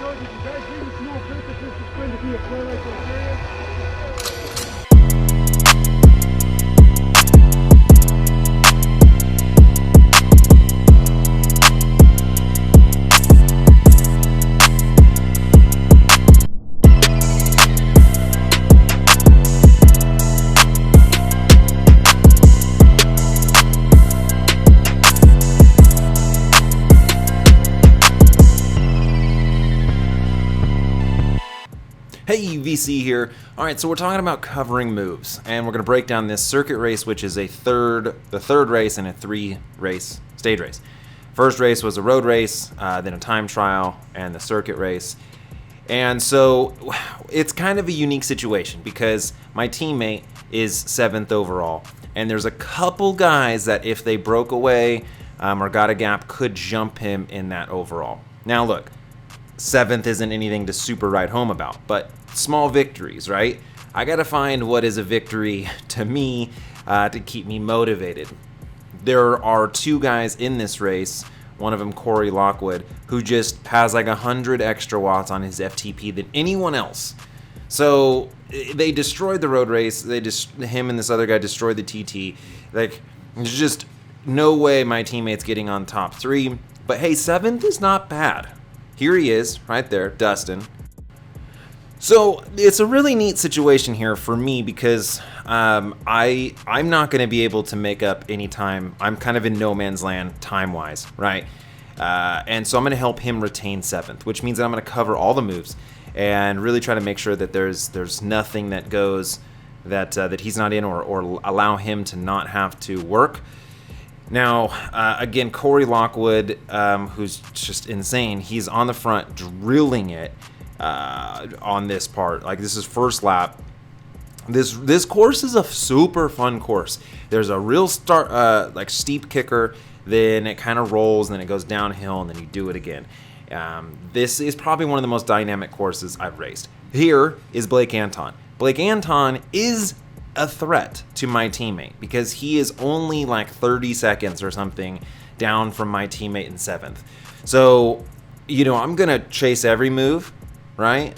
because if you guys didn't know that this is going to be a play like Ontario. Hey, VC here. Alright, so we're talking about covering moves, and we're going to break down this circuit race, which is the third race in a 3-race stage race. First race was a road race, then a time trial, and the circuit race. And so it's kind of a unique situation because my teammate is 7th overall, and there's a couple guys that if they broke away or got a gap could jump him in that overall. Now look, 7th isn't anything to super write home about, but small victories, right? I gotta find what is a victory to me to keep me motivated. There are 2 guys in this race, one of them Corey Lockwood, who just has like 100 extra watts on his FTP than anyone else. So they destroyed the road race. Him and this other guy destroyed the TT. Like, there's just no way my teammate's getting on top 3. But hey, 7th is not bad. Here he is, right there, Dustin. So it's a really neat situation here for me because I'm not going to be able to make up any time. I'm kind of in no man's land time-wise, right? And so I'm going to help him retain 7th, which means that I'm going to cover all the moves and really try to make sure that there's nothing that goes that he's not in or allow him to not have to work. Now, again, Corey Lockwood, who's just insane, he's on the front drilling it on this part. Like, this is first lap. This course is a super fun course. There's a real like steep kicker, then it kind of rolls, then it goes downhill, and then you do it again. This is probably one of the most dynamic courses I've raced. Here is Blake Anton. Blake Anton is a threat to my teammate because he is only like 30 seconds or something down from my teammate in 7th. So, I'm gonna chase every move, right?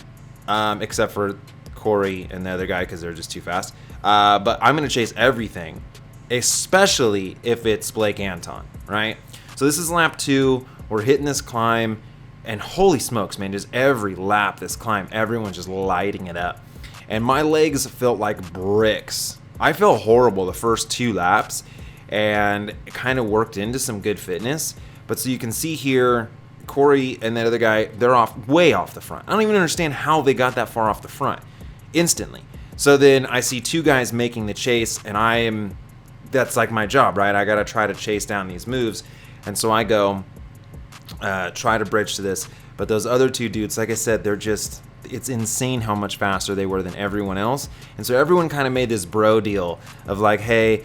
Except for Corey and the other guy because they're just too fast. But I'm gonna chase everything, especially if it's Blake Anton, right? So this is lap 2. We're hitting this climb, and holy smokes, man! Just every lap this climb, everyone's just lighting it up. And my legs felt like bricks. I felt horrible the first 2 laps, and it kind of worked into some good fitness. But so you can see here, Corey and that other guy, they're way off the front. I don't even understand how they got that far off the front instantly. So then I see 2 guys making the chase, and that's like my job, right? I got to try to chase down these moves. And so I go try to bridge to this. But those other 2 dudes, like I said, it's insane how much faster they were than everyone else. And so everyone kind of made this bro deal of like, hey,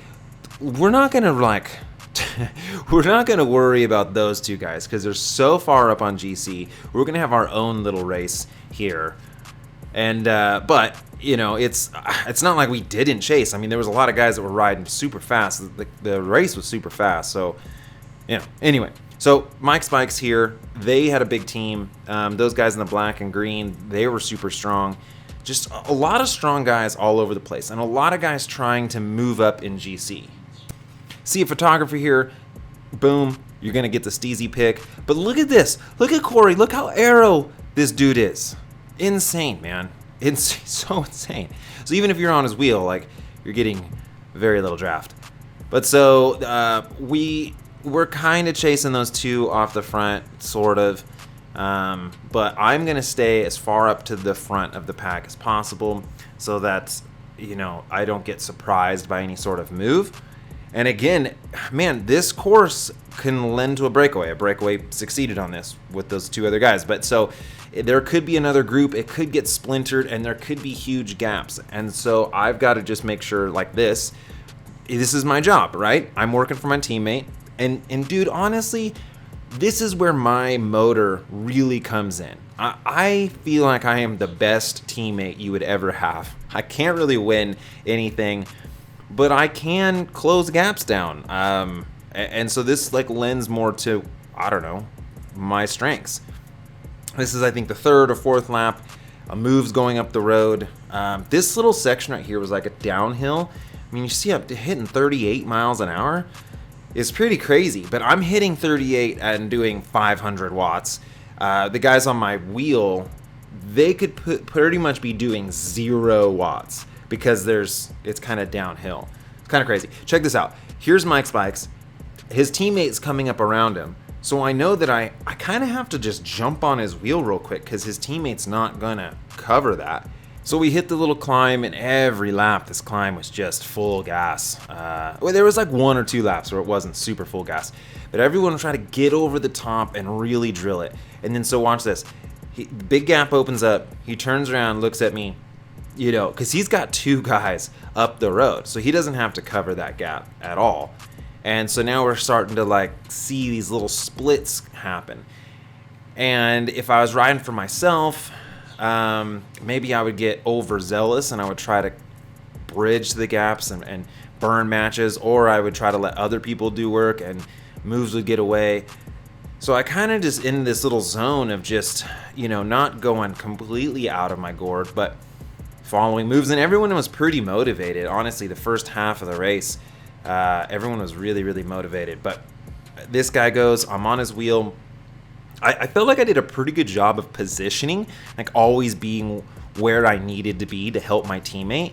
we're not going to worry about those 2 guys because they're so far up on GC. We're going to have our own little race here. And but it's not like we didn't chase. I mean, there was a lot of guys that were riding super fast. The race was super fast. So anyway. So Mike Spikes here, they had a big team. Those guys in the black and green, they were super strong. Just a lot of strong guys all over the place, and a lot of guys trying to move up in GC. See a photographer here, boom, you're gonna get the Steezy pick. But look at this, look at Corey, look how aero this dude is. Insane, man. It's so insane. So even if you're on his wheel, like, you're getting very little draft. But so we're kind of chasing those 2 off the front, sort of. But I'm going to stay as far up to the front of the pack as possible so that, I don't get surprised by any sort of move. And again, man, this course can lend to a breakaway. A breakaway succeeded on this with those 2 other guys. But so there could be another group. It could get splintered, and there could be huge gaps. And so I've got to just make sure, like this is my job, right? I'm working for my teammate. And dude, honestly, this is where my motor really comes in. I feel like I am the best teammate you would ever have. I can't really win anything, but I can close gaps down. And so this like lends more to, I don't know, my strengths. This is, I think, the third or fourth lap. A move's going up the road. This little section right here was like a downhill. I mean, you see I'm hitting 38 miles an hour. It's pretty crazy, but I'm hitting 38 and doing 500 watts. The guys on my wheel, they could pretty much be doing 0 watts because it's kind of downhill. It's kind of crazy. Check this out. Here's Mike's bikes. His teammate's coming up around him. So I know that I kind of have to just jump on his wheel real quick because his teammate's not going to cover that. So we hit the little climb, and every lap this climb was just full gas. Well, there was like 1 or 2 laps where it wasn't super full gas. But everyone would try to get over the top and really drill it. And then so watch this. Big gap opens up. He turns around, looks at me, because he's got 2 guys up the road. So he doesn't have to cover that gap at all. And so now we're starting to like see these little splits happen. And if I was riding for myself, maybe I would get overzealous and I would try to bridge the gaps and burn matches, or I would try to let other people do work and moves would get away. So I kind of just in this little zone of just, not going completely out of my gourd, but following moves. And everyone was pretty motivated. Honestly, the first half of the race, everyone was really, really motivated. But this guy goes, I'm on his wheel. I felt like I did a pretty good job of positioning, like always being where I needed to be to help my teammate.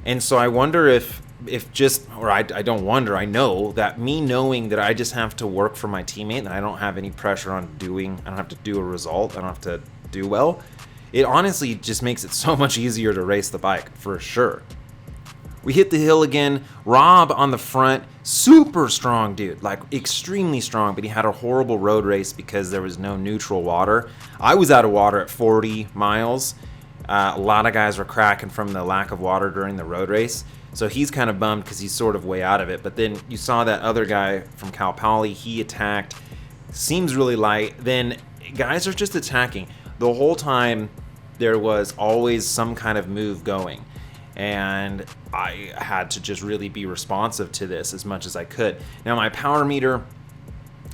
And so I wonder I don't wonder, I know that me knowing that I just have to work for my teammate and I don't have any pressure on I don't have to do a result, I don't have to do well, it honestly just makes it so much easier to race the bike, for sure. We hit the hill again. Rob on the front, super strong dude, like extremely strong, but he had a horrible road race because there was no neutral water. I was out of water at 40 miles. A lot of guys were cracking from the lack of water during the road race. So he's kind of bummed because he's sort of way out of it. But then you saw that other guy from Cal Poly, he attacked, seems really light. Then guys are just attacking. The whole time there was always some kind of move going. And I had to just really be responsive to this as much as I could. Now my power meter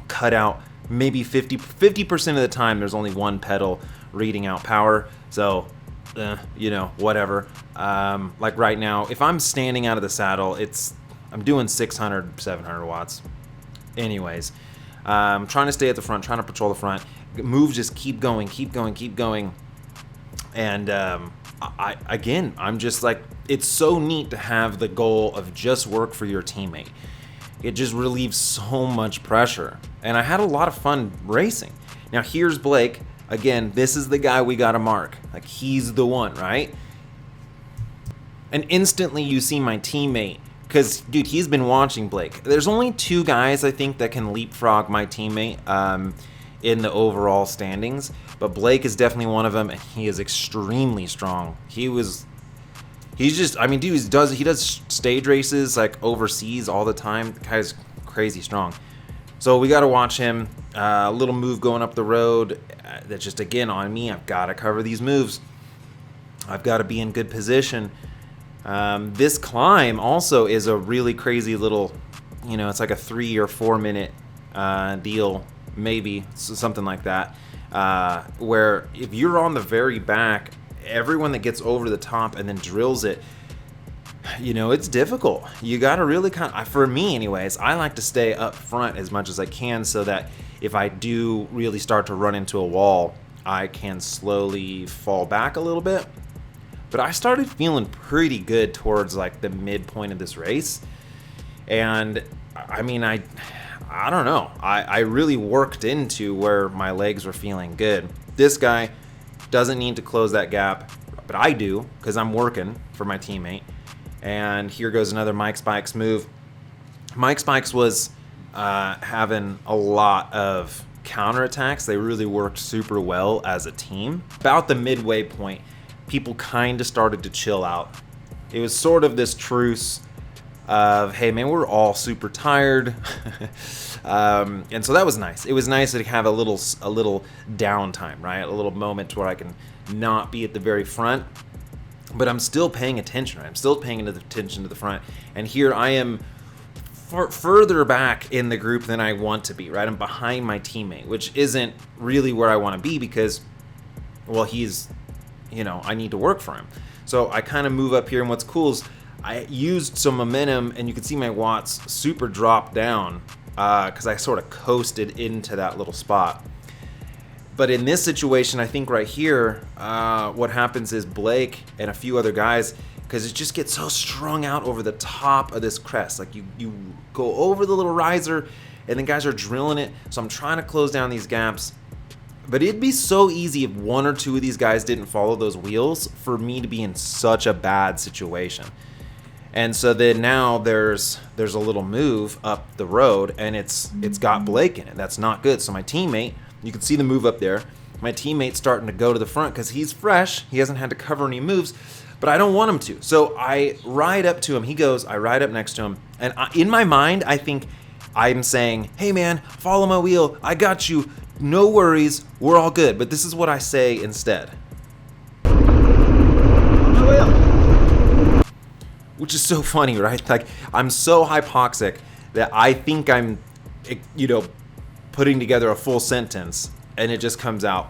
cut out maybe 50% of the time. There's only one pedal reading out power, so whatever. Like right now, if I'm standing out of the saddle, I'm doing 600-700 watts. Anyways, I'm trying to stay at the front, trying to patrol the front. Move, just keep going. And I'm just like, it's so neat to have the goal of just work for your teammate. It just relieves so much pressure. And I had a lot of fun racing. Now here's Blake. Again, this is the guy we got to mark. Like, he's the one, right? And instantly you see my teammate, because, dude, he's been watching Blake. There's only 2 guys, I think, that can leapfrog my teammate in the overall standings. But Blake is definitely one of them, and he is extremely strong. He does stage races like overseas all the time. The guy's crazy strong. So we got to watch him. A little move going up the road. That's just, again, on me. I've got to cover these moves. I've got to be in good position. This climb also is a really crazy little, it's like a 3 or 4 minute deal, maybe, something like that. Where if you're on the very back, everyone that gets over the top and then drills it, it's difficult. You got to really for me anyways, I like to stay up front as much as I can so that if I do really start to run into a wall, I can slowly fall back a little bit. But I started feeling pretty good towards like the midpoint of this race. And I mean, I don't know. I really worked into where my legs were feeling good. This guy doesn't need to close that gap, but I do because I'm working for my teammate. And here goes another Mike Spikes move. Mike Spikes was having a lot of counterattacks. They really worked super well as a team. About the midway point, people kind of started to chill out. It was sort of this truce of, hey man, we're all super tired. And so that was nice. It was nice to have a little downtime, right? A little moment where I can not be at the very front, but I'm still paying attention. Right? I'm still paying attention to the front. And here I am further back in the group than I want to be, right? I'm behind my teammate, which isn't really where I want to be because well, he's, I need to work for him. So I kind of move up here, and what's cool is I used some momentum, and you can see my watts super drop down because I sort of coasted into that little spot. But in this situation, I think right here, what happens is Blake and a few other guys, because it just gets so strung out over the top of this crest. Like you go over the little riser, and then guys are drilling it. So I'm trying to close down these gaps. But it'd be so easy if one or two of these guys didn't follow those wheels for me to be in such a bad situation. And so then now there's a little move up the road, and it's got Blake in it. That's not good. So my teammate, you can see the move up there. My teammate's starting to go to the front because he's fresh. He hasn't had to cover any moves, but I don't want him to. So I ride up to him. He goes, I ride up next to him. And in my mind, I think I'm saying, hey man, follow my wheel. I got you. No worries. We're all good. But this is what I say instead. Which is so funny, right? Like, I'm so hypoxic that I think I'm, putting together a full sentence, and it just comes out.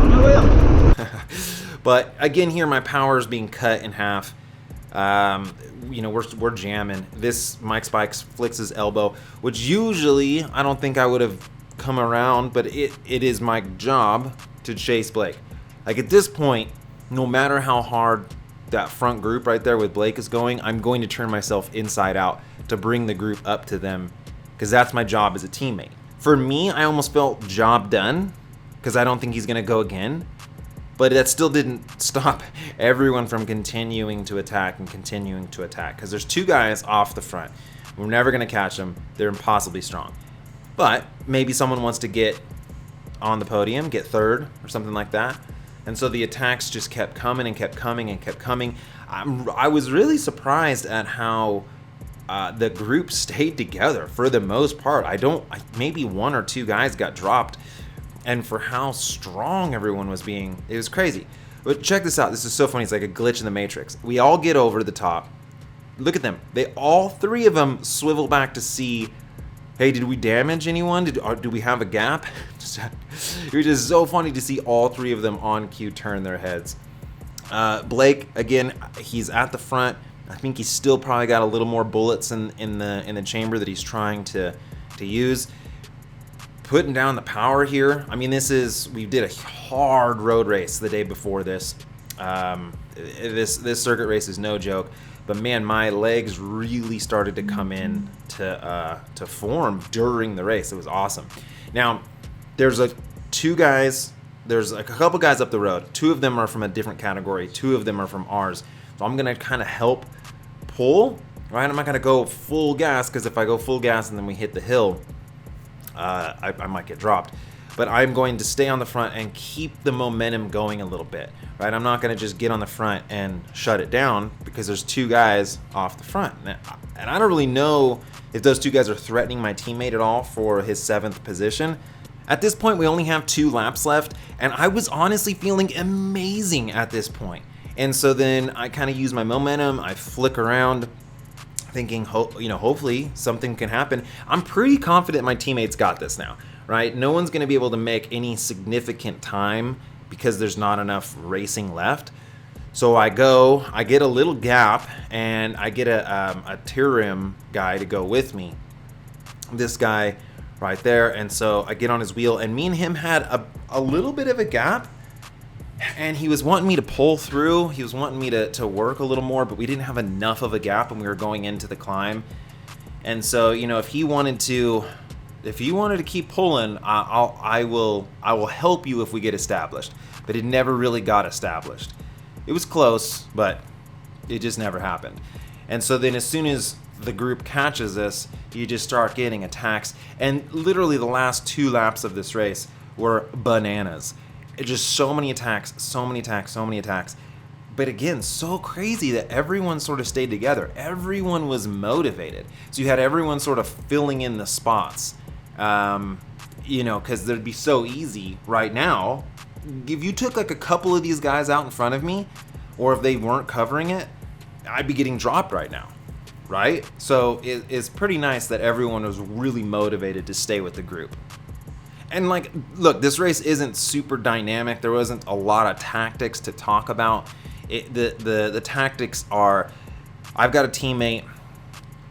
But again, here my power is being cut in half. We're jamming. This Mike Spikes flicks his elbow, which usually I don't think I would have come around, but it is my job to chase Blake. Like at this point, no matter how hard that front group right there with Blake is going, I'm going to turn myself inside out to bring the group up to them, because that's my job as a teammate. For me, I almost felt job done because I don't think he's going to go again. But that still didn't stop everyone from continuing to attack because there's two guys off the front. We're never going to catch them. They're impossibly strong. But maybe someone wants to get on the podium, get third or something like that. And so the attacks just kept coming and kept coming and kept coming. I was really surprised at how the group stayed together for the most part. Maybe one or two guys got dropped, and for how strong everyone was being, it was crazy. But check this out. This is so funny. It's like a glitch in the Matrix. We all get over to the top. Look at them. All three of them swivel back to see, hey, did we damage anyone? Do we have a gap? It was just so funny to see all three of them on cue turn their heads. Blake, again, he's at the front. I think he's still probably got a little more bullets in the chamber that he's trying to use. Putting down the power here. I mean, we did a hard road race the day before this. This circuit race is no joke. But man, my legs really started to come in to form during the race. It was awesome. Now, there's two guys. There's a couple guys up the road. Two of them are from a different category. Two of them are from ours. So I'm gonna kind of help pull. Right? I'm not gonna go full gas, because if I go full gas and then we hit the hill, I might get dropped. But I'm going to stay on the front and keep the momentum going a little bit, right? I'm not going to just get on the front and shut it down, because there's two guys off the front. And I don't really know if those two guys are threatening my teammate at all for his 7th position. At this point, we only have 2 laps left, and I was honestly feeling amazing at this point. And so then I kind of use my momentum, I flick around, thinking, hopefully something can happen. I'm pretty confident my teammates got this now, right? No one's going to be able to make any significant time because there's not enough racing left. So I get a little gap, and I get a Tyrim guy to go with me. This guy right there. And so I get on his wheel, and me and him had a little bit of a gap. And he was wanting me to pull through. He was wanting me to work a little more, but we didn't have enough of a gap, and we were going into the climb. And so, if he wanted to keep pulling, I will help you if we get established. But it never really got established. It was close, but it just never happened. And so then as soon as the group catches us, you just start getting attacks. And literally the last 2 laps of this race were bananas. Just so many attacks. But again, so crazy that everyone sort of stayed together. Everyone was motivated. So you had everyone sort of filling in the spots. Because it'd be so easy right now. If you took like a couple of these guys out in front of me, or if they weren't covering it, I'd be getting dropped right now. Right? So it's pretty nice that everyone was really motivated to stay with the group. And like, look, this race isn't super dynamic. There wasn't a lot of tactics to talk about. The tactics are, I've got a teammate,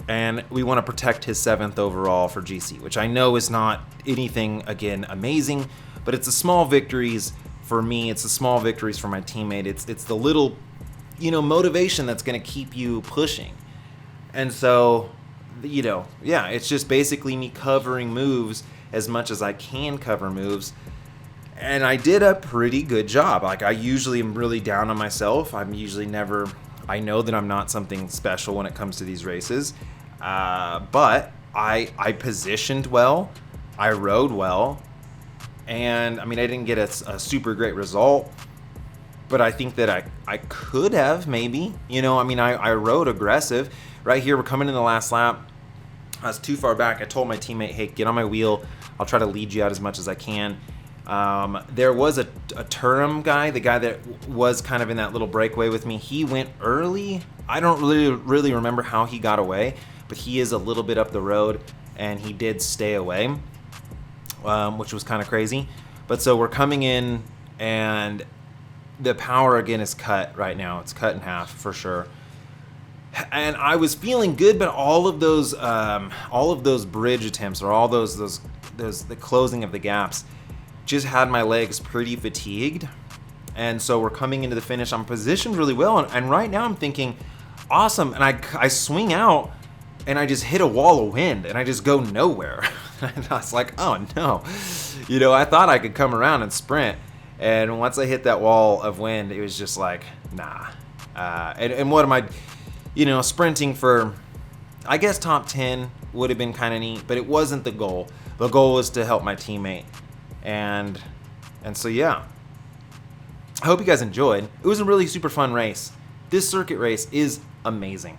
and we want to protect his 7th overall for GC, which I know is not anything, again, amazing, but it's the small victories for me. It's the small victories for my teammate. It's the little, motivation that's going to keep you pushing. And so, yeah, it's just basically me covering moves as much as I can cover moves. And I did a pretty good job. Like, I usually am really down on myself. I'm usually never, I know that I'm not something special when it comes to these races. But I positioned well. I rode well. And, I mean, I didn't get a super great result. But I think that I could have, maybe. I rode aggressive. Right here, we're coming in the last lap. I was too far back. I told my teammate, hey, get on my wheel. I'll try to lead you out as much as I can. There was a Turum guy, the guy that was kind of in that little breakaway with me. He went early. I don't really remember how he got away, but he is a little bit up the road, and he did stay away, which was kind of crazy. But so we're coming in, and the power again is cut right now. It's cut in half for sure. And I was feeling good, but all of those bridge attempts, or all those the closing of the gaps, just had my legs pretty fatigued. And so we're coming into the finish. I'm positioned really well, and right now I'm thinking, awesome. And I swing out, and I just hit a wall of wind, and I just go nowhere. And I was like, oh no, I thought I could come around and sprint, and once I hit that wall of wind, it was just like, nah. And what am I? Sprinting for, I guess, top 10 would have been kind of neat, but it wasn't the goal. The goal was to help my teammate. And so, yeah. I hope you guys enjoyed. It was a really super fun race. This circuit race is amazing.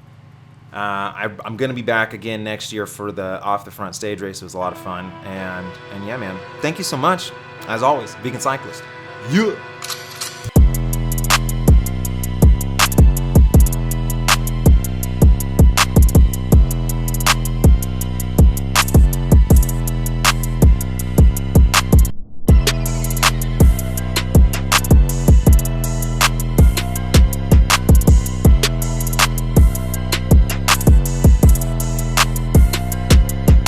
I'm going to be back again next year for the Off the Front stage race. It was a lot of fun. And yeah, man. Thank you so much. As always, Vegan Cyclist. Yeah!